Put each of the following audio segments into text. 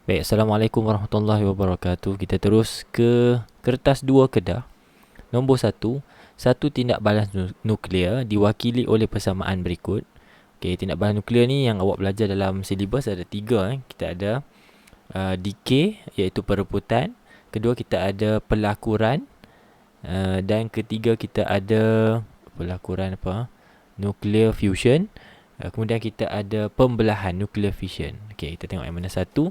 Baik, Assalamualaikum warahmatullahi wabarakatuh. Kita terus ke kertas 2 Kedah. Nombor 1, satu tindak balas nuklear diwakili oleh persamaan berikut. Okey, tindak balas nuklear ni yang awak belajar dalam silibus ada 3. Kita ada decay, iaitu perebutan. Kedua, kita ada pelakuran. Dan ketiga, kita ada pelakuran apa? Nuclear fusion. Kemudian kita ada pembelahan, nuclear fission. Okey, kita tengok yang mana satu.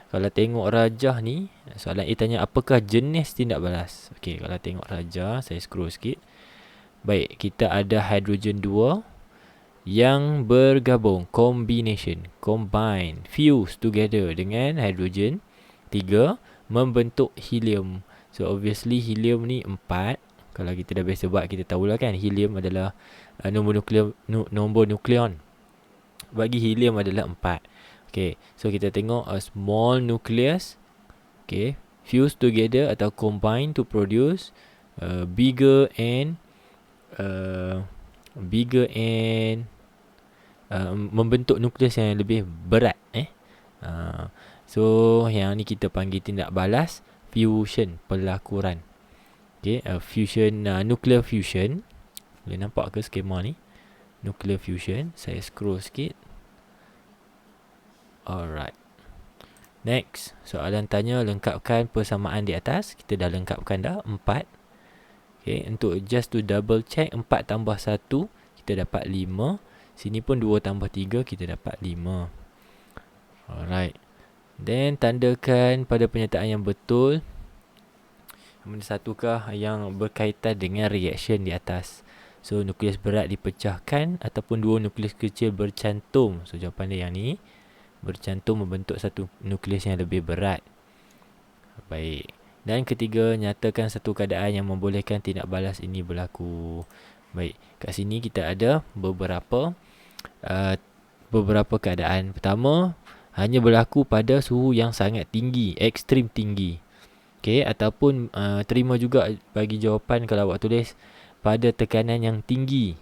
Kalau tengok rajah ni, soalan A tanya apakah jenis tindak balas. Okey, kalau tengok rajah, saya scroll sikit. Baik, kita ada hidrogen 2 yang bergabung, combination, combine, fuse together dengan hidrogen 3 membentuk helium. So obviously helium ni 4. Kalau kita dah biasa buat, kita tahulah kan helium adalah nombor nukleon. Bagi helium adalah 4. Okay, so kita tengok a small nucleus, okay, fuse together atau combine to produce bigger and membentuk nukleus yang lebih berat. So yang ni kita panggil tindak balas fusion, pelakuran. Okay, fusion, nuclear fusion. Boleh nampak ke skema ni? Nuclear fusion. Saya scroll sikit. Alright. Next, soalan tanya lengkapkan persamaan di atas. Kita dah lengkapkan dah 4. Okay, untuk just to double check, 4 tambah 1 kita dapat 5. Sini pun 2 tambah 3 kita dapat 5. Alright. Then tandakan pada pernyataan yang betul. Mana satukah yang berkaitan dengan reaction di atas. So nukleus berat dipecahkan ataupun 2 nukleus kecil bercantum. So jawapan dia yang ni, bercantum membentuk satu nukleus yang lebih berat. Baik. Dan ketiga, nyatakan satu keadaan yang membolehkan tindak balas ini berlaku. Baik, kat sini kita ada beberapa keadaan. Pertama, hanya berlaku pada suhu yang sangat tinggi, ekstrim tinggi. Okey, ataupun terima juga bagi jawapan kalau awak tulis pada tekanan yang tinggi.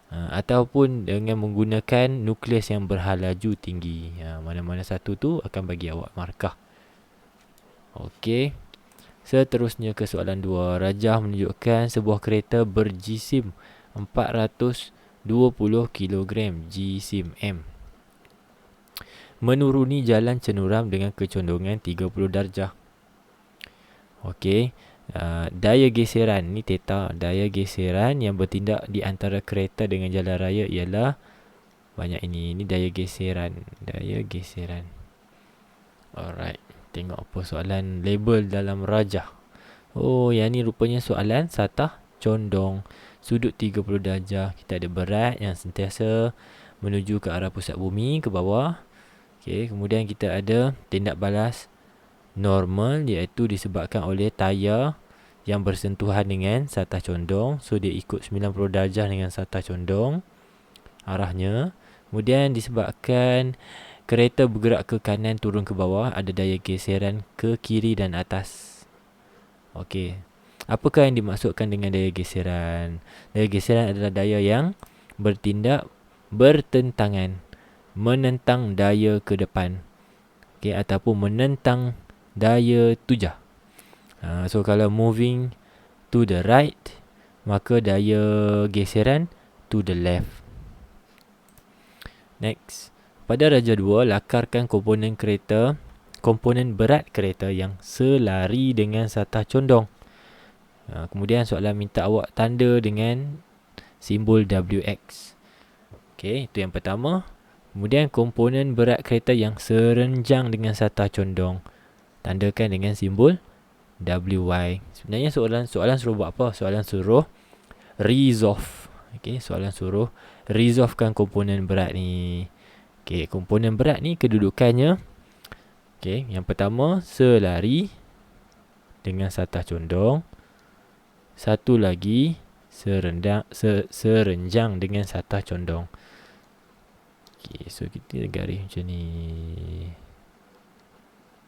Ataupun dengan menggunakan nukleus yang berhalaju tinggi. Mana-mana satu tu akan bagi awak markah. Okey. Seterusnya ke soalan 2. Rajah menunjukkan sebuah kereta berjisim 420 kg jisim M menuruni jalan cenderam dengan kecondongan 30 darjah. Okey. Daya geseran ni theta. Daya geseran yang bertindak di antara kereta dengan jalan raya ialah banyak ini. Ini daya geseran. Daya geseran. Alright. Tengok apa soalan label dalam rajah. Oh, yang ni rupanya soalan satah condong. Sudut 30 darjah. Kita ada berat yang sentiasa menuju ke arah pusat bumi, ke bawah. Okey, kemudian kita ada tindak balas normal, iaitu disebabkan oleh tayar yang bersentuhan dengan satah condong. So dia ikut 90 darjah dengan satah condong arahnya. Kemudian disebabkan kereta bergerak ke kanan turun ke bawah, ada daya geseran ke kiri dan atas. Okey, apakah yang dimaksudkan dengan daya geseran? Daya geseran adalah daya yang bertindak bertentangan, menentang daya ke depan. Okey, ataupun menentang daya tujah. So kalau moving to the right, maka daya geseran to the left. Next, pada raja 2, lakarkan komponen berat kereta yang selari dengan satah condong. Kemudian soalan minta awak tanda dengan simbol WX. Okey, itu yang pertama. Kemudian komponen berat kereta yang serenjang dengan satah condong, tandakan dengan simbol WY. Sebenarnya soalan suruh buat apa? Soalan suruh resolve. Okey, soalan suruh resolvekan komponen berat ni. Okey, komponen berat ni kedudukannya. Okey, yang pertama selari dengan satah condong. Satu lagi serenjang dengan satah condong. Okay, so kita garis macam ni.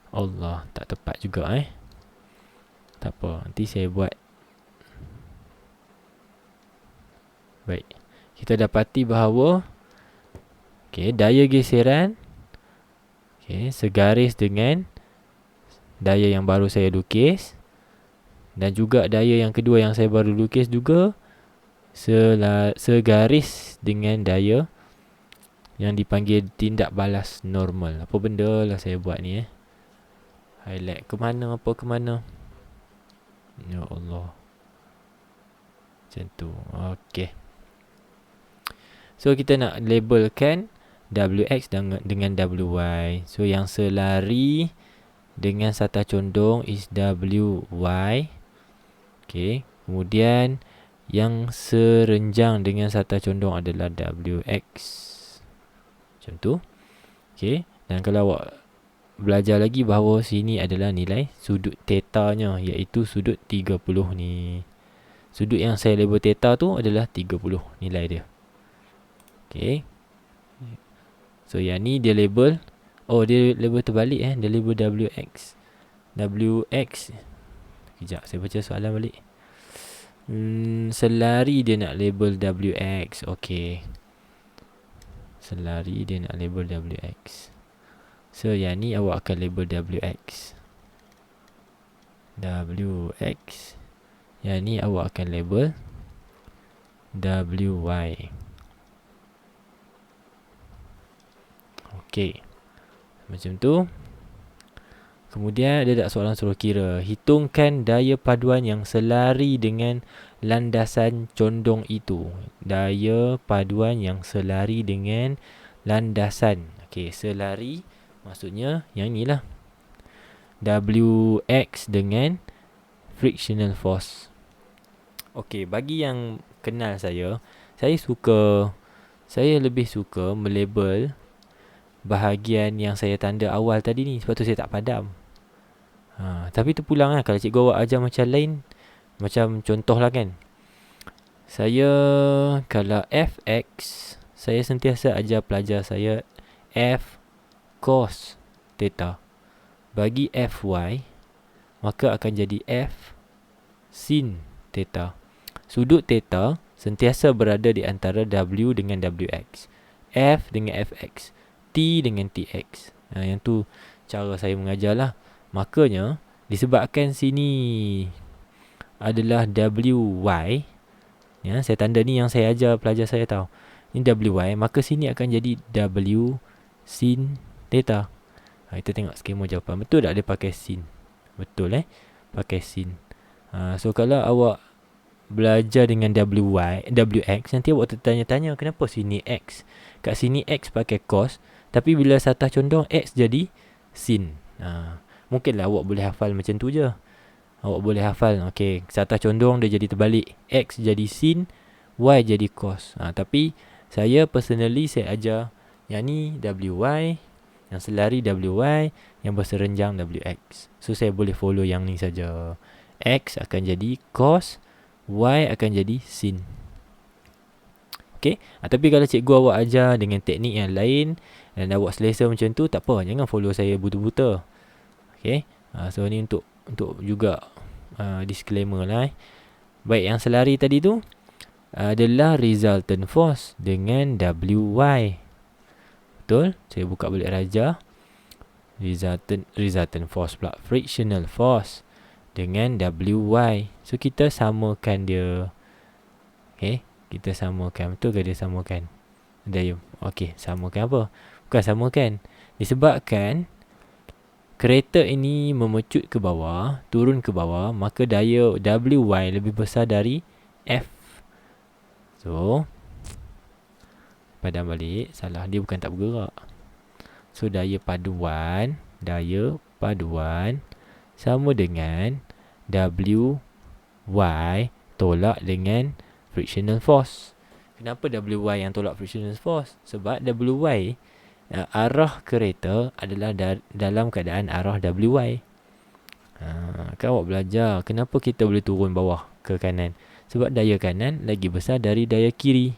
Allah, tak tepat juga Tak apa, nanti saya buat. Baik, kita dapati bahawa daya geseran segaris dengan daya yang baru saya lukis, dan juga daya yang kedua yang saya baru lukis juga segaris dengan daya yang dipanggil tindak balas normal. Apa benda lah saya buat ni highlight ke mana, apa ke mana. Ya Allah. Macam tu. Okey. So kita nak labelkan WX dengan WY. So yang selari dengan sata condong is WY. Okey. Kemudian yang serenjang dengan sata condong adalah WX. Macam tu. Okey. Dan kalau awak belajar lagi bahawa sini adalah nilai sudut tetanya, iaitu sudut 30 ni. Sudut yang saya label theta tu adalah 30 nilai dia. Okey. So yang ni dia label, dia label terbalik dia label WX. WX. Sekejap saya baca soalan balik. Selari dia nak label WX. Okey. Selari dia nak label WX. So yang ni awak akan label WX. WX. Yang ni awak akan label WY. Okey. Macam tu. Kemudian ada tak soalan suruh kira. Hitungkan daya paduan yang selari dengan landasan condong itu. Daya paduan yang selari dengan landasan. Okey, selari maksudnya yang ni lah. WX dengan frictional force. Okey, bagi yang kenal saya lebih suka melabel bahagian yang saya tanda awal tadi ni. Sebab tu saya tak padam. Tapi terpulang lah. Kalau cikgu awak ajar macam lain, macam contoh lah kan, saya kalau fx, saya sentiasa ajar pelajar saya f cos theta. Bagi fy, maka akan jadi f sin theta. Sudut theta sentiasa berada di antara w dengan wx, f dengan fx, t dengan tx. Yang tu cara saya mengajar lah. Makanya disebabkan sini adalah wy, saya tanda ni yang saya ajar pelajar saya tahu. Ini wy, maka sini akan jadi w sin theta. Kita tengok skema jawapan. Betul tak dia pakai sin? Betul pakai sin. So kalau awak belajar dengan wx, nanti awak tertanya-tanya kenapa sini x. Kat sini x pakai cos, tapi bila satah condong x jadi sin. Mungkinlah awak boleh hafal macam tu je. Awak boleh hafal, okey, satah condong dia jadi terbalik. X jadi sin, Y jadi cos. Tapi saya personally saya ajar yang ni WY, yang selari WY, yang berserenjang WX. So saya boleh follow yang ni saja. X akan jadi cos, Y akan jadi sin. Okey. Tapi kalau cikgu awak ajar dengan teknik yang lain dan awak selesa macam tu, tak apa, jangan follow saya buta-buta. Okey. So ni untuk juga disclaimer lah. Baik, yang selari tadi tu adalah resultant force dengan WY. Betul? Saya buka balik raja. Resultant force pula, frictional force dengan WY. So kita samakan dia. Okey, kita samakan. Betul ke dia samakan? Okey, samakan apa? Bukan samakan. Disebabkan kereta ini memecut ke bawah, turun ke bawah, maka daya WY lebih besar dari F. So, padam balik. Salah, dia bukan tak bergerak. So, daya paduan sama dengan WY tolak dengan frictional force. Kenapa WY yang tolak frictional force? Sebab WY, arah kereta adalah dalam keadaan arah WY. Kan awak belajar kenapa kita boleh turun bawah ke kanan. Sebab daya kanan lagi besar dari daya kiri.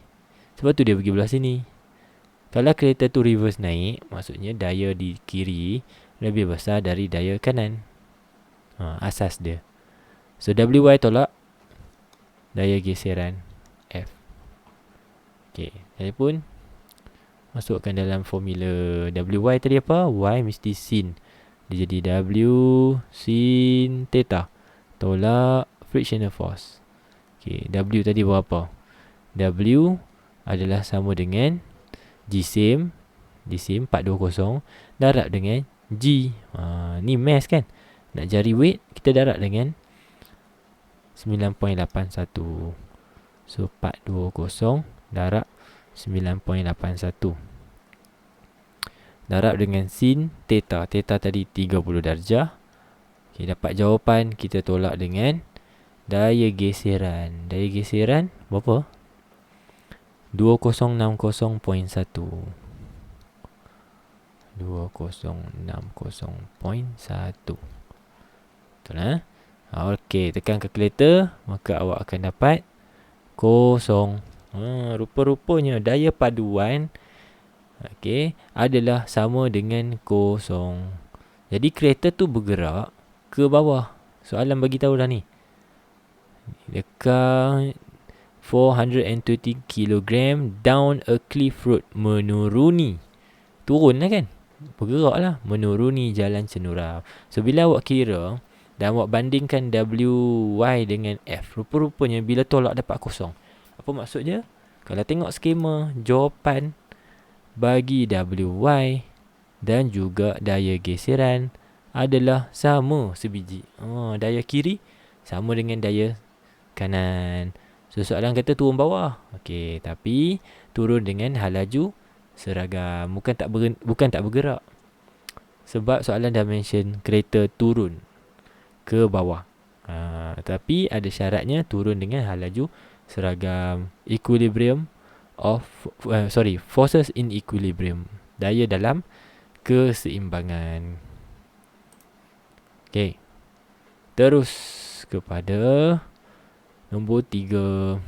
Sebab tu dia pergi belah sini. Kalau kereta tu reverse naik, maksudnya daya di kiri lebih besar dari daya kanan. Asas dia. So WY tolak daya geseran F. Okay, saya pun masukkan dalam formula WY tadi apa? Y mesti sin Dia jadi W sin theta tolak frictional force. Okay, W tadi berapa? W adalah sama dengan G sim 420 darab dengan G. Ni mass kan. Nak cari weight, kita darab dengan 9.81. So 420 darab 9.81 darab dengan sin theta. Theta tadi 30 darjah. Okay, dapat jawapan. Kita tolak dengan daya geseran. Daya geseran berapa? 2060.1. 2060.1. Betul lah. Okey, tekan kalkulator, maka awak akan dapat kosong. Rupa-rupanya daya paduan adalah sama dengan kosong. Jadi kereta tu bergerak ke bawah. Soalan bagi tahu dah ni. The car 420 kg down a cliff road. Menuruni. Turun lah kan. Bergerak lah. Menuruni jalan cenurau. So bila awak kira dan awak bandingkan WY dengan F, rupa-rupanya bila tolak dapat kosong. Apa maksudnya? Kalau tengok skema, jawapan bagi WY dan juga daya geseran adalah sama sebiji. Daya kiri sama dengan daya kanan. So soalan kata turun bawah. Okey, tapi turun dengan hal laju seragam. Bukan tak bergerak. Sebab soalan dah mention kereta turun ke bawah. Tapi ada syaratnya turun dengan hal laju seragam. Equilibrium of forces in equilibrium. Daya dalam keseimbangan. Okey. Terus kepada nombor 3.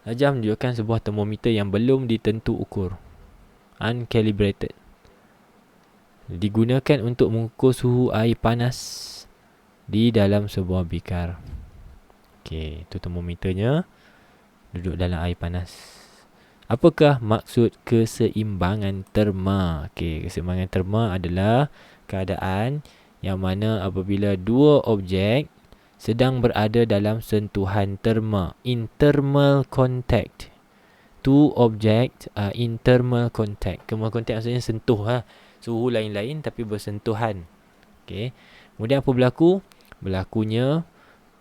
Rajah menunjukkan sebuah termometer yang belum ditentu ukur. Uncalibrated. Digunakan untuk mengukur suhu air panas di dalam sebuah bikar. Okey, itu termometernya duduk dalam air panas. Apakah maksud keseimbangan terma? Okey, keseimbangan terma adalah keadaan yang mana apabila dua objek sedang berada dalam sentuhan terma, in thermal contact. Two objects are in thermal contact. Thermal contact maksudnya sentuh lah. Suhu lain-lain tapi bersentuhan. Okey. Kemudian apa berlaku? Berlakunya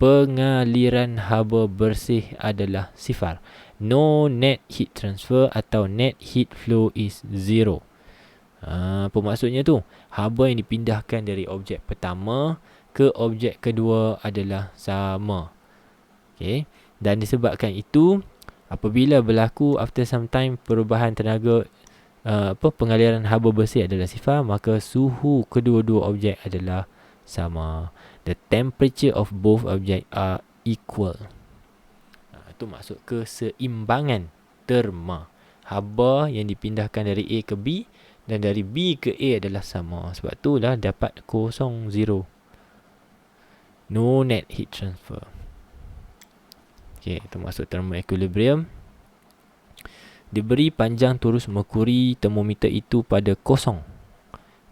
pengaliran haba bersih adalah sifar. No net heat transfer atau net heat flow is zero. Apa maksudnya tu? Haba yang dipindahkan dari objek pertama ke objek kedua adalah sama. Okey. Dan disebabkan itu, apabila berlaku after some time perubahan tenaga pengaliran haba bersih adalah sifar, maka suhu kedua-dua objek adalah sama. The temperature of both objects are equal. Itu maksud keseimbangan terma. Haba yang dipindahkan dari A ke B dan dari B ke A adalah sama. Sebab itulah dapat kosong, zero. No net heat transfer. Okey, itu maksud thermal equilibrium. Diberi panjang turus merkuri termometer itu pada kosong.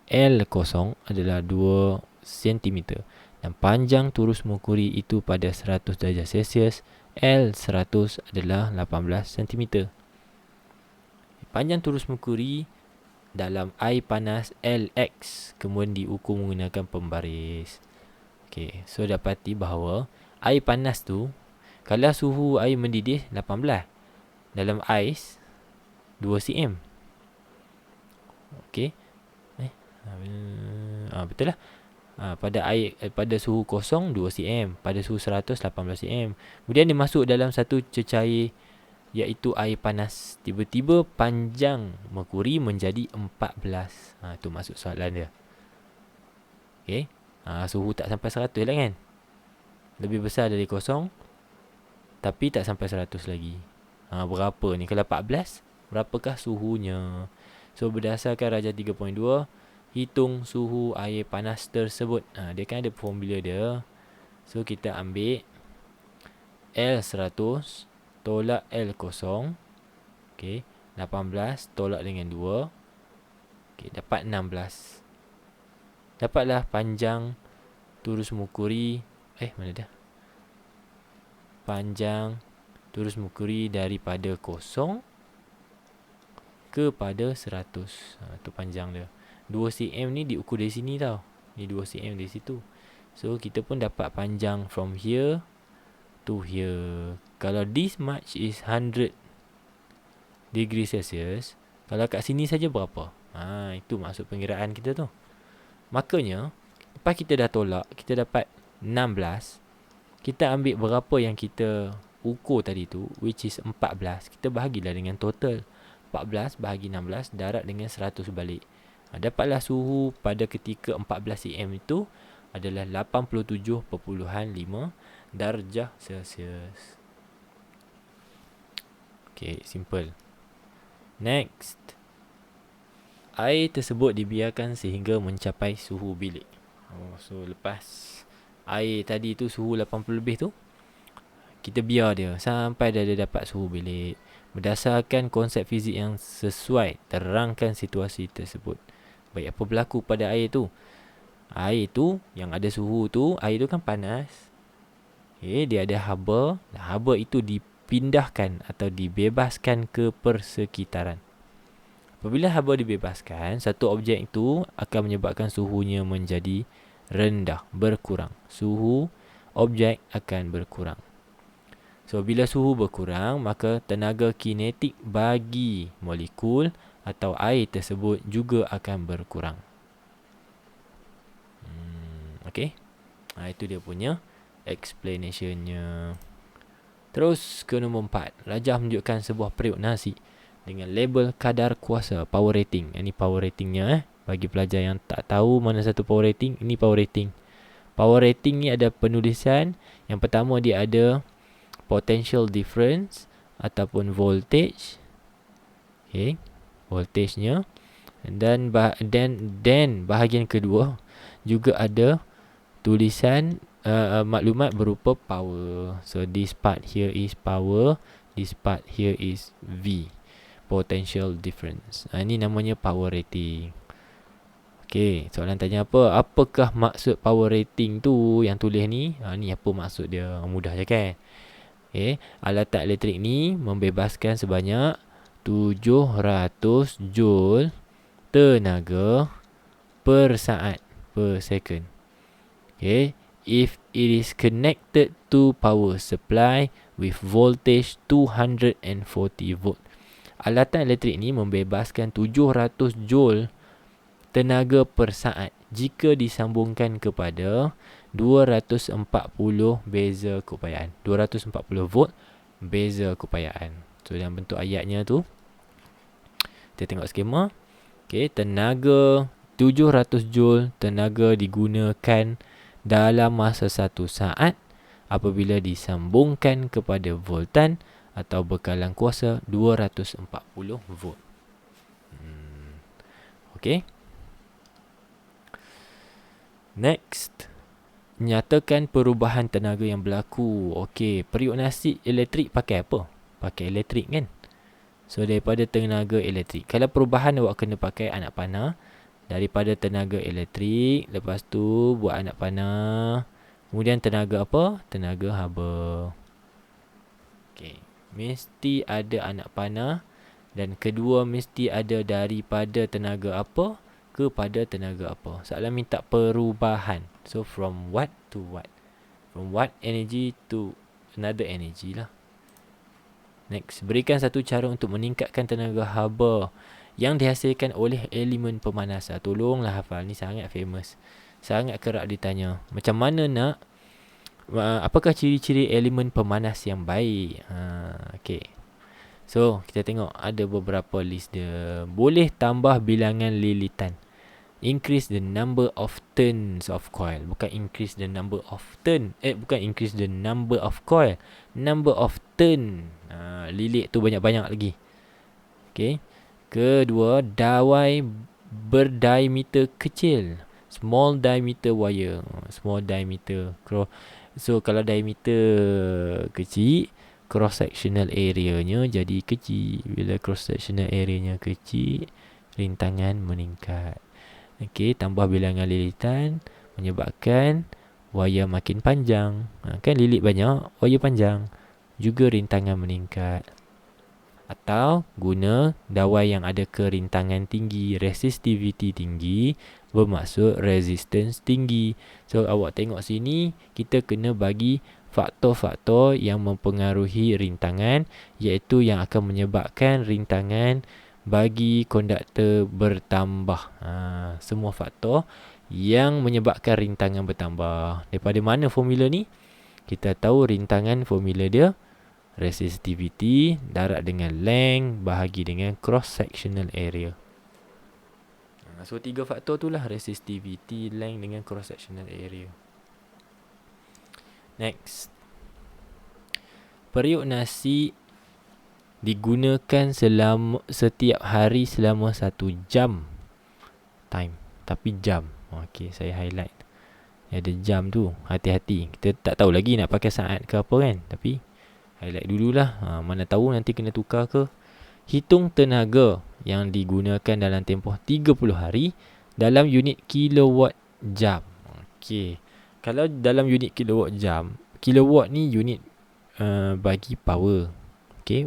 L kosong adalah 2 cm dan panjang turus merkuri itu pada 100 darjah Celsius. L 100 adalah 18 cm. Panjang turus merkuri dalam air panas Lx kemudian diukur menggunakan pembaris. Okey, so dapati bahawa air panas tu, kalau suhu air mendidih 18, dalam ais 2 cm. Okey. Betul lah. Pada suhu kosong 2 cm, pada suhu 100 18 cm. Kemudian dia masuk dalam satu cecair iaitu air panas. Tiba-tiba panjang merkuri menjadi 14. Itu maksud soalan dia. Okey. Suhu tak sampai 100 lah kan. Lebih besar dari kosong tapi tak sampai 100 lagi. Berapa ni? Kalau 14, berapakah suhunya? So berdasarkan Rajah 3.2, hitung suhu air panas tersebut. Dia kan ada formula dia. So kita ambil L100 tolak L0. Okey, 18 tolak dengan 2. Okey, dapat 16. Dapatlah panjang turus mukuri. Mana dah? Panjang turus mukuri daripada 0 kepada 100. Tu panjang dia. 2 cm ni diukur dari sini tau. Ni 2 cm dari situ. So kita pun dapat panjang from here to here. Kalau this much is 100 degree Celsius, kalau kat sini saja berapa? Itu maksud pengiraan kita tu. Makanya lepas kita dah tolak, kita dapat 16. Kita ambil berapa yang kita ukur tadi tu, which is 14. Kita bahagilah dengan total. 14 bahagi 16 darab dengan 100 balik. Dapatlah suhu pada ketika 14 cm itu adalah 87.5 darjah Celsius. Okay, simple. Next. Air tersebut dibiarkan sehingga mencapai suhu bilik. So lepas air tadi tu suhu 80 lebih tu, kita biar dia sampai dia dapat suhu bilik. Berdasarkan konsep fizik yang sesuai, terangkan situasi tersebut. Baik, apa berlaku pada air tu? Air tu yang ada suhu tu, air tu kan panas. Dia ada haba. Haba itu dipindahkan atau dibebaskan ke persekitaran. Apabila haba dibebaskan, satu objek itu akan menyebabkan suhunya menjadi rendah, berkurang. Suhu objek akan berkurang. So, bila suhu berkurang, maka tenaga kinetik bagi molekul atau air tersebut juga akan berkurang. Okay. Itu dia punya explanationnya. Terus ke nombor 4. Rajah menunjukkan sebuah periuk nasi dengan label kadar kuasa, power rating. Ini power ratingnya. Bagi pelajar yang tak tahu mana satu power rating, ini power rating. Power rating ni ada penulisan. Yang pertama dia ada potential difference ataupun voltage. Okay, voltage-nya. Dan bahagian kedua juga ada tulisan maklumat berupa power. So this part here is power, this part here is V, potential difference. Ini namanya power rating. Okay, soalan tanya apa? Apakah maksud power rating tu yang tulis ni? Ni apa maksud dia? Mudah je kan? Okay, alat elektrik ni membebaskan sebanyak 700 joule tenaga per saat, per second. Okay, if it is connected to power supply with voltage 240 volt. Alatan elektrik ni membebaskan 700 joule tenaga per saat jika disambungkan kepada 240 beza keupayaan. 240 volt beza keupayaan. So dalam bentuk ayatnya tu, kita tengok skema. Okay, tenaga 700 joule tenaga digunakan dalam masa 1 saat apabila disambungkan kepada voltan atau bekalan kuasa 240 volt. Okay. Next. Nyatakan perubahan tenaga yang berlaku. Okey, periuk nasi elektrik pakai apa? Pakai elektrik kan? So, daripada tenaga elektrik. Kalau perubahan awak kena pakai anak panah. Daripada tenaga elektrik. Lepas tu, buat anak panah. Kemudian tenaga apa? Tenaga haba. Okey, mesti ada anak panah. Dan kedua, mesti ada daripada tenaga apa kepada tenaga apa. Soalan minta perubahan. So from what to what? From what energy to another energy lah. Next, berikan satu cara untuk meningkatkan tenaga haba yang dihasilkan oleh elemen pemanasan. Tolonglah hafal, ni sangat famous. Sangat kerap ditanya. Macam mana nak apakah ciri-ciri elemen pemanas yang baik? Okay. So, kita tengok ada beberapa list dia. Boleh tambah bilangan lilitan. Increase the number of turns of coil. Bukan increase the number of turn. Bukan increase the number of coil. Number of turn. Lilit tu banyak-banyak lagi. Okay. Kedua, dawai berdiameter kecil. Small diameter wire. Small diameter. So, kalau diameter kecil, cross-sectional area-nya jadi kecil. Bila cross-sectional area-nya kecil, rintangan meningkat. Okey, tambah bilangan lilitan menyebabkan wayar makin panjang. Kan lilit banyak, wayar panjang. Juga rintangan meningkat. Atau guna dawai yang ada kerintangan tinggi, resistivity tinggi, bermaksud resistance tinggi. So awak tengok sini, kita kena bagi faktor-faktor yang mempengaruhi rintangan, iaitu yang akan menyebabkan rintangan bagi konduktor bertambah. Semua faktor yang menyebabkan rintangan bertambah. Daripada mana formula ni? Kita tahu rintangan formula dia resistivity darab dengan length bahagi dengan cross sectional area. So 3 faktor tu lah, resistivity, length dengan cross sectional area. Next, periuk nasi digunakan setiap hari selama 1 jam. Time, tapi jam. Okey, saya highlight. Ada jam tu, hati-hati. Kita tak tahu lagi nak pakai saat ke apa kan, tapi highlight dululah. Mana tahu nanti kena tukar ke. Hitung tenaga yang digunakan dalam tempoh 30 hari dalam unit kilowatt jam. Okey. Kalau dalam unit kilowatt jam, kilowatt ni unit bagi power. Okey.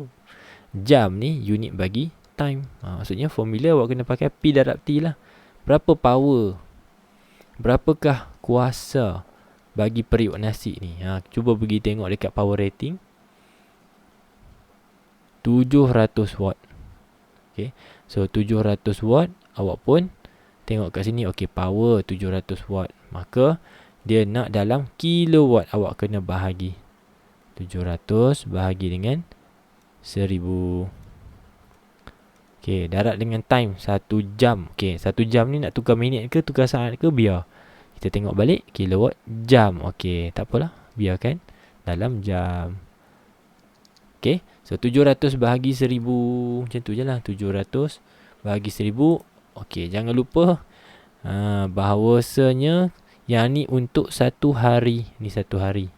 Jam ni unit bagi time. Maksudnya formula awak kena pakai P darab T lah. Berapa power? Berapakah kuasa bagi periuk nasi ni? Cuba pergi tengok dekat power rating. 700 watt. Okay. So 700 watt. Awak pun tengok kat sini. Okay, power 700 watt. Maka dia nak dalam kilowatt. Awak kena bahagi 700 bahagi dengan 1000. Okay, darab dengan time 1 jam. Okay, 1 jam ni nak tukar minit ke tukar saat ke, biar. Kita tengok balik kilowatt jam. Okay, tak apalah, biarkan dalam jam. Okay, so 700 bahagi 1000. Macam tu je lah, 700 bahagi 1000. Okay, jangan lupa bahawasanya yang ni untuk 1 hari. Ni 1 hari.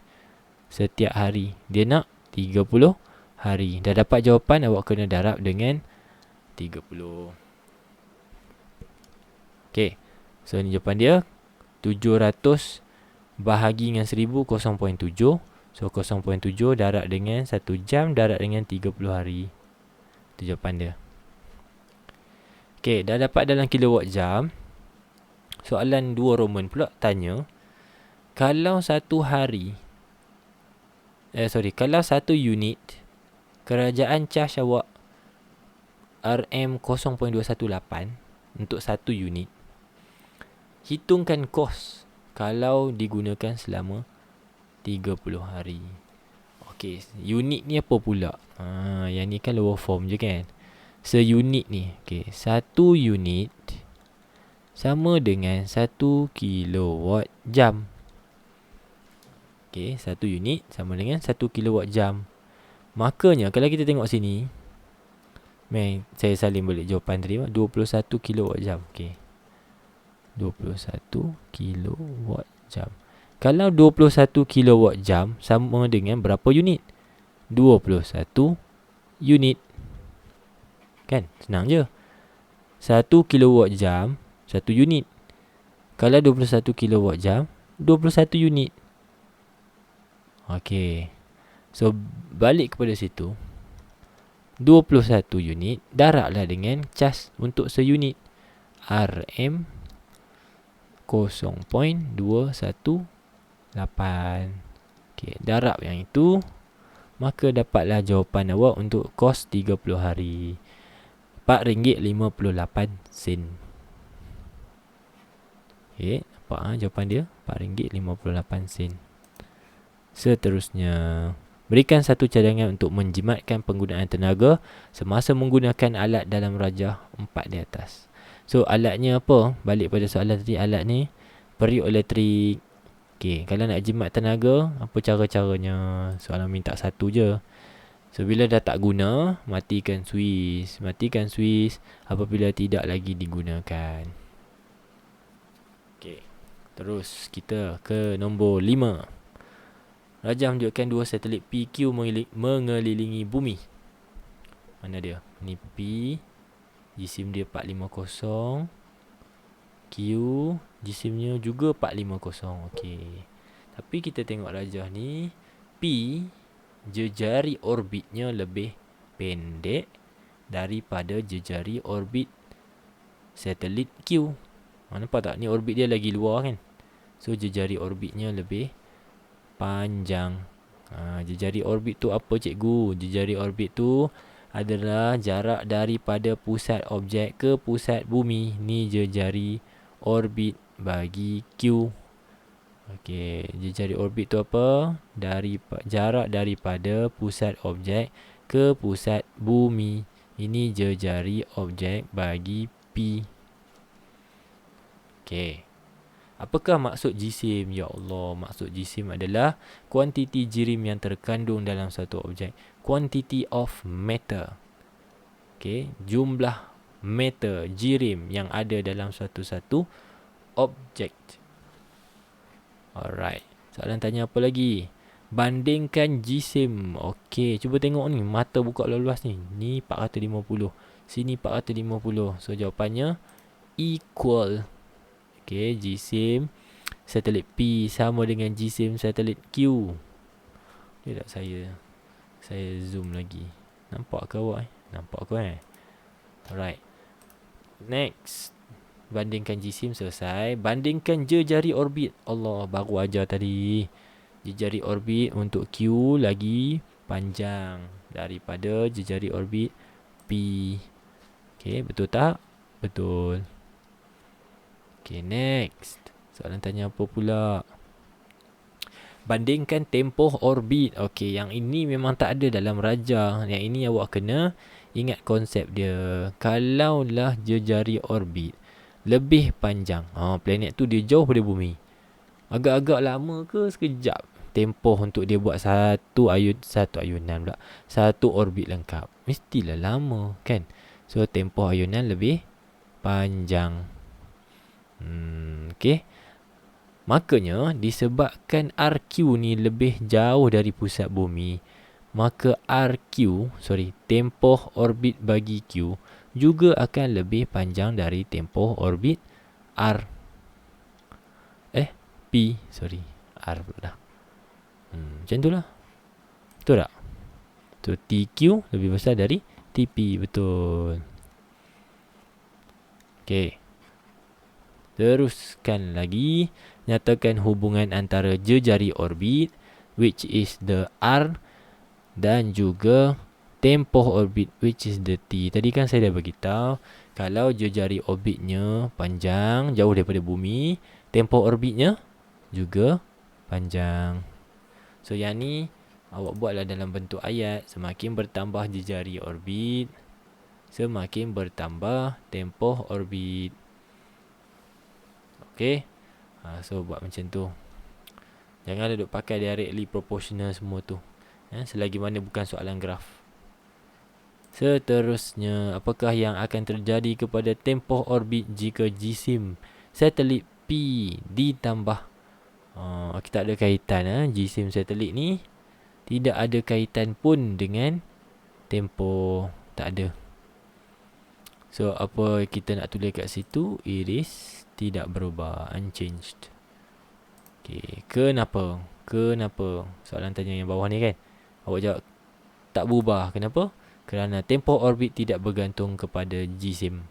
Setiap hari dia nak 30 hari. Dah dapat jawapan, awak kena darab dengan 30. Okay, so ni jawapan dia. 700 bahagi dengan 1000, 0.7. So 0.7 darab dengan 1 jam darab dengan 30 hari. Itu jawapan dia. Okay, dah dapat dalam kilowatt jam. Soalan 2 Roman pula tanya, kalau 1 hari kalau 1 unit kerajaan cas awak RM0.218 untuk 1 unit, hitungkan kos kalau digunakan selama 30 hari. Okey, unit ni apa pula? Yang ni kan lower form je kan. Seunit ni. Okey, 1 unit sama dengan 1 kilowatt jam. Okey, 1 unit sama dengan 1 kilowatt jam. Makanya kalau kita tengok sini, saya salin balik jawapan tadi, 21 kilowatt jam. Okey, 21 kilowatt jam. Kalau 21 kilowatt jam sama dengan berapa unit? 21 unit. Kan? Senang je. 1 kilowatt jam, 1 unit. Kalau 21 kilowatt jam, 21 unit. Okey. So, balik kepada situ. 21 unit darablah dengan cas untuk seunit. RM 0.218. Okey, darab yang itu, maka dapatlah jawapan awak untuk kos 30 hari. RM4.58. Okey, nampak jawapan dia? RM4.58. Seterusnya, berikan satu cadangan untuk menjimatkan penggunaan tenaga semasa menggunakan alat dalam rajah 4 di atas. So, alatnya apa? Balik pada soalan tadi, alat ni periuk elektrik. Okey, kalau nak jimat tenaga, apa cara-caranya? Soalan minta satu je. So, bila dah tak guna, matikan suis. Matikan suis apabila tidak lagi digunakan. Okey, terus kita ke nombor 5. Rajah menunjukkan 2 satelit PQ mengelilingi bumi. Mana dia? Ni P. Jisim dia 450. Q jisimnya juga 450. Okey. Tapi kita tengok rajah ni, P jejari orbitnya lebih pendek daripada jejari orbit satelit Q. Nampak tak? Ni orbit dia lagi luar kan. So jejari orbitnya lebih panjang. Jejari orbit tu apa cikgu? Jejari orbit tu adalah jarak daripada pusat objek ke pusat bumi. Ni jejari orbit bagi Q. Okey, jejari orbit tu apa? Jarak daripada pusat objek ke pusat bumi. Ini jejari objek bagi P. Okey. Apakah maksud jisim? Ya Allah, maksud jisim adalah kuantiti jirim yang terkandung dalam satu objek. Quantity of matter. Okey, jumlah matter, jirim yang ada dalam satu-satu objek. Alright. Soalan tanya apa lagi? Bandingkan jisim. Okey, cuba tengok ni. Mata buka luas ni. Ni 450. Sini 450. So, jawapannya equal. Okey, jisim satelit P sama dengan jisim satelit Q. Dia tak saya zoom lagi. Nampak ke awak? Nampak ke Alright. Next. Bandingkan jisim selesai. Bandingkan jejari orbit. Allah, baru ajar tadi. Jejari orbit untuk Q lagi panjang daripada jejari orbit P. Okey, betul tak? Betul. Okey, next. Soalan tanya apa pula? Bandingkan tempoh orbit. Okey, yang ini memang tak ada dalam rajah. Yang ini awak kena ingat konsep dia. Kalaulah jejari orbit lebih panjang, planet tu dia jauh pada bumi, agak-agak lama ke sekejap tempoh untuk dia buat satu ayunan pula, satu orbit lengkap, mestilah lama kan. So tempoh ayunan lebih panjang. Okey. Makanya disebabkan RQ ni lebih jauh dari pusat bumi, maka tempoh orbit bagi Q juga akan lebih panjang dari tempoh orbit R pula. Macam tu lah. Betul tak? So TQ lebih besar dari TP. Betul. Okey. Teruskan lagi. Nyatakan hubungan antara jejari orbit, which is the R, dan juga tempoh orbit, which is the T. Tadi kan saya dah beritahu, kalau jejari orbitnya panjang, jauh daripada bumi, tempoh orbitnya juga panjang. So yang ni awak buatlah dalam bentuk ayat. Semakin bertambah jejari orbit, semakin bertambah tempoh orbit. Okey. So buat macam tu. Janganlah duk pakai directly proportional semua tu. Selagi mana bukan soalan graf. Seterusnya, apakah yang akan terjadi kepada tempoh orbit jika jisim satelit P ditambah? Kita ada kaitan. Jisim satelit ni tidak ada kaitan pun dengan tempoh. Tak ada. So, apa kita nak tulis kat situ? It is tidak berubah. Unchanged. Okay. Kenapa? Soalan tanya yang bawah ni kan. Awak jawab tak berubah. Kenapa? Kerana tempoh orbit tidak bergantung kepada jisim.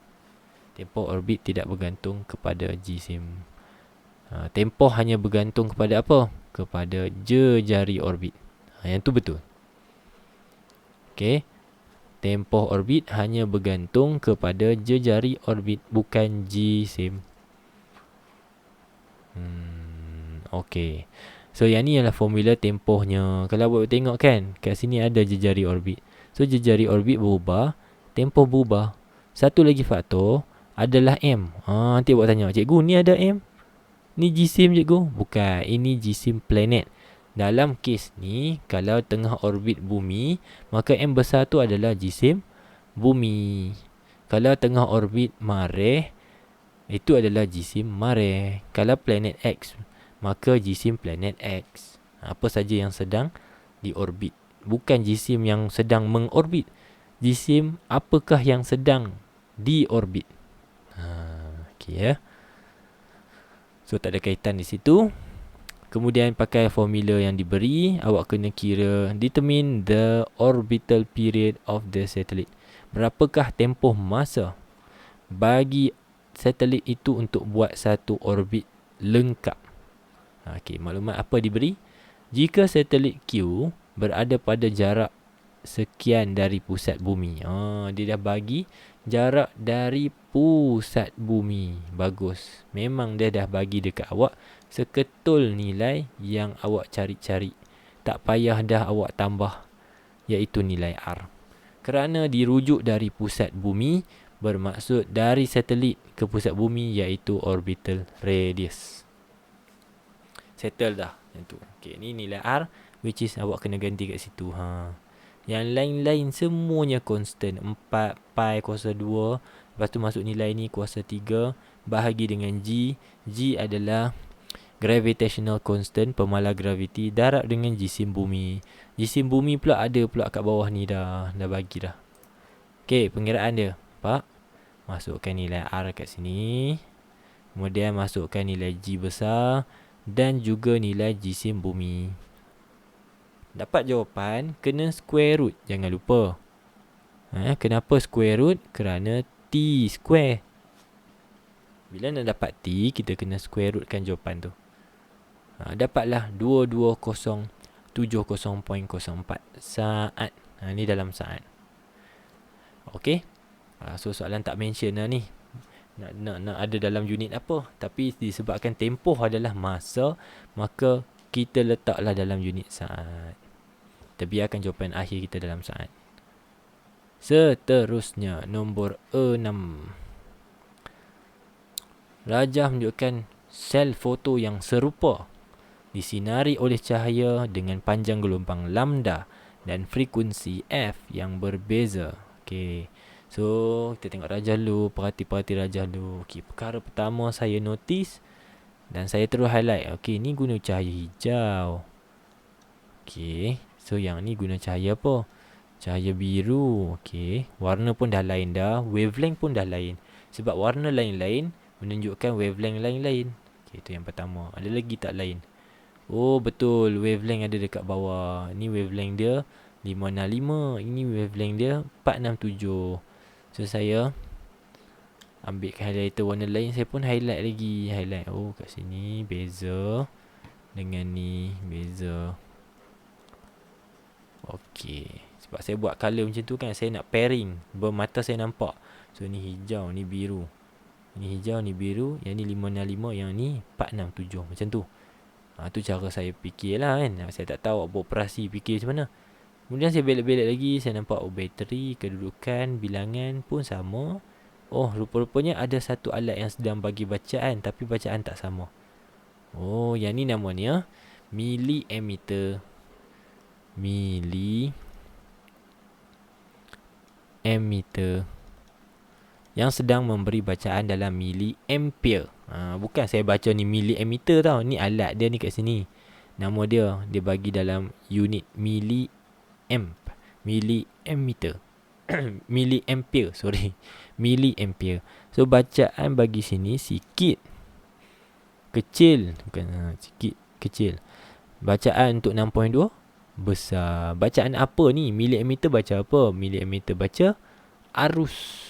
Tempoh orbit tidak bergantung kepada jisim. Tempoh hanya bergantung kepada apa? Kepada jejari orbit. Yang tu betul. Okey. Tempoh orbit hanya bergantung kepada jejari orbit, bukan jisim. Okey. So yang ni adalah formula tempohnya. Kalau awak tengok kan, kat sini ada jejari orbit. So jejari orbit berubah, tempoh berubah. Satu lagi faktor adalah M. Nanti awak tanya, cikgu ni ada M? Ni jisim cikgu? Bukan, ini jisim planet. Dalam kes ni, kalau tengah orbit bumi, maka M besar tu adalah jisim bumi. Kalau tengah orbit mareh, itu adalah jisim mareh. Kalau planet X, maka jisim planet X. Apa saja yang sedang diorbit. Bukan jisim yang sedang mengorbit. Jisim apakah yang sedang diorbit. Okey ya. So tak ada kaitan di situ. Kemudian pakai formula yang diberi, awak kena kira determine the orbital period of the satellite. Berapakah tempoh masa bagi satelit itu untuk buat satu orbit lengkap. Okey, maklumat apa diberi? Jika satelit Q berada pada jarak sekian dari pusat bumi. Dia dah bagi jarak dari pusat bumi. Bagus. Memang dia dah bagi dekat awak seketul nilai yang awak cari-cari. Tak payah dah awak tambah, iaitu nilai R. Kerana dirujuk dari pusat bumi, bermaksud dari satelit ke pusat bumi, iaitu orbital radius. Settle dah yang tu. Okay, ni nilai R, which is awak kena ganti kat situ. Yang lain-lain semuanya constant. 4 pi kuasa 2. Lepas tu masuk nilai ni kuasa 3. Bahagi dengan G. G adalah gravitational constant, pemalar graviti. Darab dengan jisim bumi. Jisim bumi pula ada pula kat bawah ni dah. Dah bagi dah. Okay, pengiraan dia. Nampak? Masukkan nilai R kat sini. Kemudian masukkan nilai G besar. Dan juga nilai jisim bumi. Dapat jawapan, kena square root. Jangan lupa. Kenapa square root? Kerana T square. Bila nak dapat T, kita kena square rootkan jawapan tu. Dapatlah 2270.04 saat. Ni dalam saat. Okey. So soalan tak mention lah ni. Nak ada dalam unit apa. Tapi disebabkan tempoh adalah masa, maka kita letaklah dalam unit saat. Kita biarkan jawapan akhir kita dalam saat. Seterusnya, nombor 6. Rajah menunjukkan sel foto yang serupa disinari oleh cahaya dengan panjang gelombang lambda dan frekuensi F yang berbeza. Okey. So, kita tengok rajah dulu, perhati rajah dulu. Okey, perkara pertama saya notice dan saya terus highlight. Okey, ni guna cahaya hijau. Okey. So yang ni guna cahaya apa? Cahaya biru. Okey. Warna pun dah lain dah. Wavelength pun dah lain. Sebab warna lain-lain menunjukkan wavelength lain-lain. Okey, itu yang pertama. Ada lagi tak lain? Oh betul, wavelength ada dekat bawah. Ni wavelength dia 565. Ini wavelength dia 467. So saya ambil highlighter warna lain. Saya pun highlight lagi. Highlight. Oh kat sini beza. Dengan ni beza. Okey. Sebab saya buat colour macam tu kan, saya nak pairing. Bermata saya nampak. So ni hijau, ni biru. Ni hijau, ni biru. Yang ni 565, yang ni 467. Macam tu. Tu cara saya fikir lah kan. Saya tak tahu beroperasi fikir macam mana. Kemudian saya belak-belak lagi. Saya nampak bateri, kedudukan, bilangan pun sama. Oh, rupa-rupanya ada satu alat yang sedang bagi bacaan, tapi bacaan tak sama. Oh, yang ni namanya milliammeter. Milliammeter yang sedang memberi bacaan dalam milliampere. Bukan saya baca ni milliammeter tau. Ni alat dia ni kat sini. Nama dia bagi dalam unit milliammeter. Milliampere, sorry. Milliampere. So bacaan bagi sini sikit kecil. Bukan sikit kecil. Bacaan untuk 6.2 besar. Bacaan apa ni? Milliammeter baca apa? Milliammeter baca arus.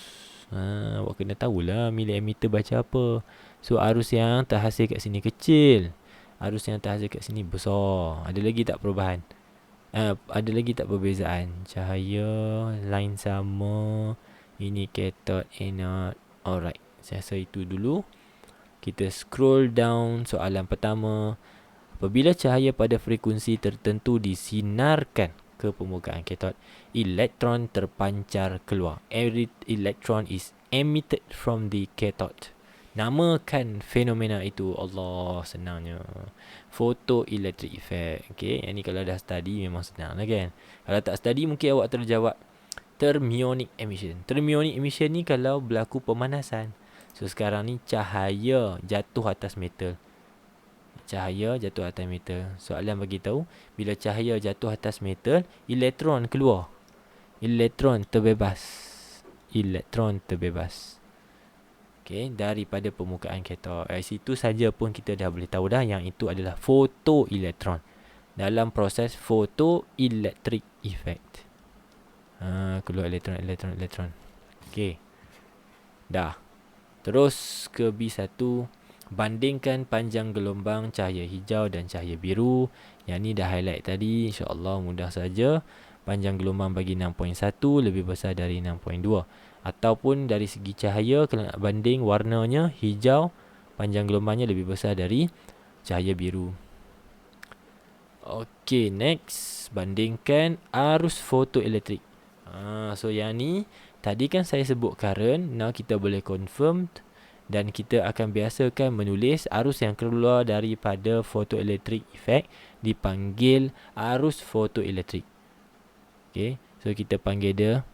Awak kena tahulah milliammeter baca apa. So arus yang terhasil kat sini kecil. Arus yang terhasil kat sini besar. Ada lagi tak perubahan? Ada lagi tak perbezaan? Cahaya line sama. Ini cathode, anode. Alright. Saya rasa itu dulu. Kita scroll down soalan pertama. Apabila cahaya pada frekuensi tertentu disinarkan ke permukaan kathod, elektron terpancar keluar. Every electron is emitted from the cathode. Namakan fenomena itu. Allah, senangnya. Photoelectric effect. Okay, yang ni kalau dah study memang senang lah kan. Kalau tak study mungkin awak terjawab thermionic emission. Thermionic emission ni kalau berlaku pemanasan. So sekarang ni cahaya jatuh atas metal. Cahaya jatuh atas metal. Soalan bagi tahu, bila cahaya jatuh atas metal, elektron keluar. Elektron terbebas. Okey, daripada permukaan kator. Situ saja pun kita dah boleh tahu dah yang itu adalah fotoelektron dalam proses photoelectric effect. Keluar elektron. Okey. Dah. Terus ke B1, bandingkan panjang gelombang cahaya hijau dan cahaya biru. Yang ni dah highlight tadi, insya-Allah mudah saja. Panjang gelombang bagi 6.1 lebih besar dari 6.2. Ataupun dari segi cahaya, kalau nak banding warnanya hijau, panjang gelombangnya lebih besar dari cahaya biru. Okey, next, bandingkan arus fotoelektrik. So yang ni tadi kan saya sebut current, now kita boleh confirm dan kita akan biasakan menulis arus yang keluar daripada photoelectric effect dipanggil arus fotoelektrik. Okay, so kita panggil dia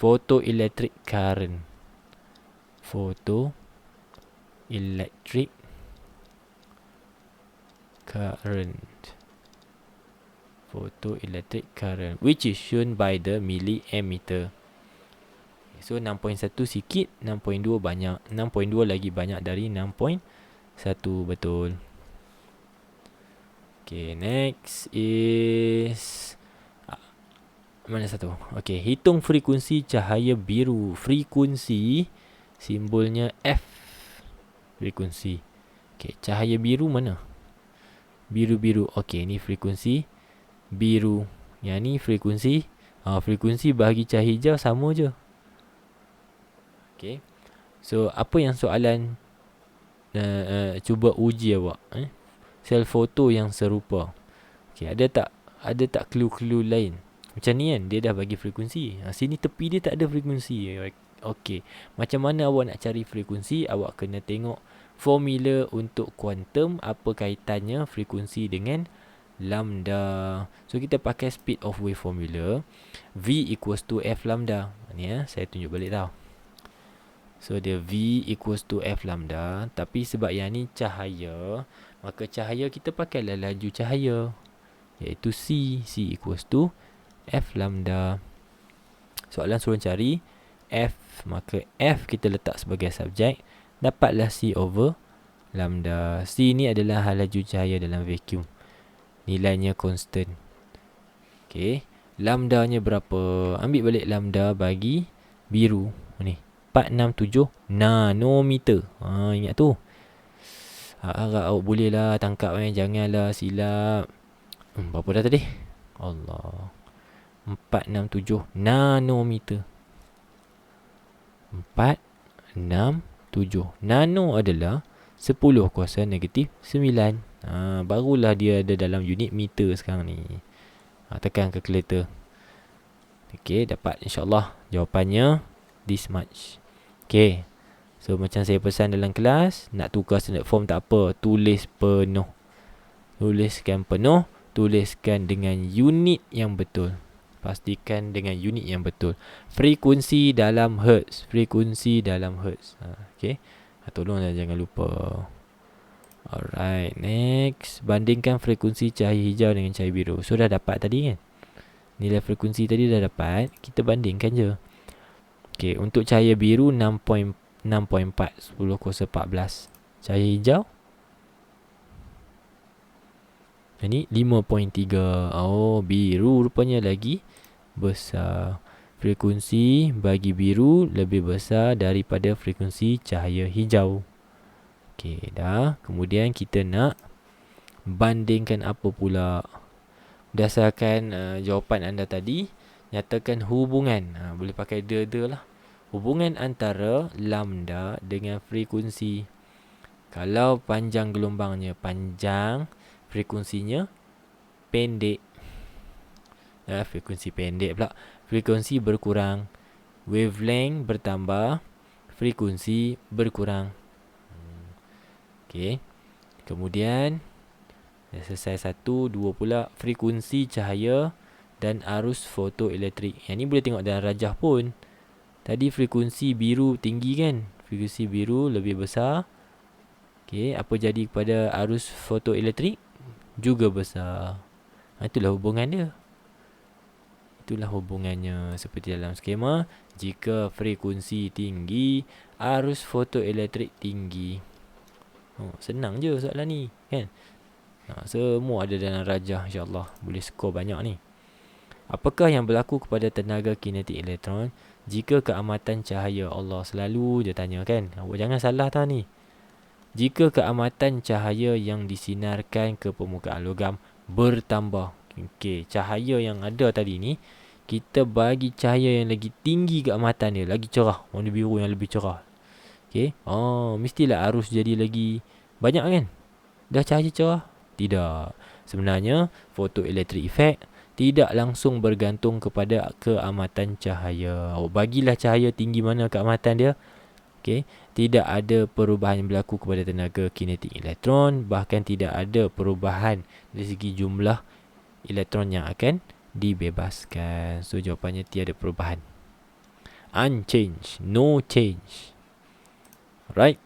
photoelectric current. Photoelectric current, which is shown by the milliammeter. So 6.1 sikit, 6.2 banyak. 6.2 lagi banyak dari 6.1, betul. Okay, next is mana satu? Okay, hitung frekuensi cahaya biru. Frekuensi simbolnya F. Frekuensi. Okay, cahaya biru mana? Biru-biru. Okay, ni frekuensi biru. Yang ni frekuensi frekuensi bahagi cahaya hijau sama je. Okay. So apa yang soalan cuba uji awak? Sel foto yang serupa. Okay, ada tak clue-clue lain? Macam ni kan, dia dah bagi frekuensi. Sini tepi dia tak ada frekuensi. Okay, macam mana awak nak cari frekuensi? Awak kena tengok formula untuk kuantum, apa kaitannya frekuensi dengan lambda. So kita pakai speed of wave formula. V equals to F lambda. Ni saya tunjuk balik tau. So dia V equals to F lambda. Tapi sebab yang ni cahaya, maka cahaya kita pakailah laju cahaya, iaitu C. C equals to F lambda. Soalan suruh cari F, maka F kita letak sebagai subjek, dapatlah C over lambda. C ni adalah hal laju cahaya dalam vacuum. Nilainya constant. Okay, lambdanya berapa? Ambil balik lambda bagi biru. Ni 467 nanometer. Ingat tu. Harap awak boleh lah tangkap, janganlah silap. Berapa dah tadi? Allah, 467 nanometer. 467 nano adalah 10 kuasa negatif 9. Barulah dia ada dalam unit meter sekarang ni. Tekan calculator. Okay, dapat insyaAllah jawapannya this much. Okay, so macam saya pesan dalam kelas, nak tukar standard form tak apa, tulis penuh. Tuliskan penuh, tuliskan dengan unit yang betul. Pastikan dengan unit yang betul. Frekuensi dalam hertz. Frekuensi dalam hertz. Okay, tolonglah jangan lupa. Alright, next, bandingkan frekuensi cahaya hijau dengan cahaya biru. So dah dapat tadi kan, nilai frekuensi tadi dah dapat, kita bandingkan je. Okay, untuk cahaya biru 6.4, 10 kuasa 14. Cahaya hijau ini 5.3. Oh, biru rupanya lagi besar. Frekuensi bagi biru lebih besar daripada frekuensi cahaya hijau. Okey, dah. Kemudian kita nak bandingkan apa pula? Berdasarkan jawapan anda tadi, nyatakan hubungan. Boleh pakai the lah. Hubungan antara lambda dengan frekuensi. Kalau panjang gelombangnya panjang, frekuensinya pendek. Frekuensi pendek pula. Frekuensi berkurang. Wavelength bertambah, frekuensi berkurang. Okey. Kemudian dah selesai 1, 2 pula frekuensi cahaya dan arus fotoelektrik. Yang ni boleh tengok dalam rajah pun. Tadi frekuensi biru tinggi kan? Frekuensi biru lebih besar. Okey, apa jadi kepada arus fotoelektrik? Juga besar. Itulah hubungan dia. itulah hubungannya. Seperti dalam skema, jika frekuensi tinggi, arus fotoelektrik tinggi. Senang je soalan ni, kan? Semua ada dalam rajah, insyaAllah. Boleh skor banyak ni. Apakah yang berlaku kepada tenaga kinetik elektron jika keamatan cahaya? Allah, selalu je tanya, kan? Awak jangan salah tau ni. Jika keamatan cahaya yang disinarkan ke permukaan logam bertambah. Okey, cahaya yang ada tadi ni, kita bagi cahaya yang lagi tinggi keamatan dia, lagi cerah, warna biru yang lebih cerah. Okey, mestilah arus jadi lagi banyak, kan? Dah cahaya cerah? Tidak. Sebenarnya photoelectric effect tidak langsung bergantung kepada keamatan cahaya. Bagilah cahaya tinggi mana keamatan dia. Okey, tidak ada perubahan yang berlaku kepada tenaga kinetik elektron, bahkan tidak ada perubahan dari segi jumlah elektron yang akan dibebaskan. So jawapannya tiada perubahan. Unchanged, no change. Right.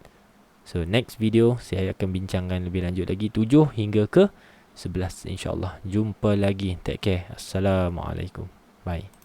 So next video saya akan bincangkan lebih lanjut lagi 7 hingga ke 11 insyaAllah. Jumpa lagi. Take care. Assalamualaikum. Bye.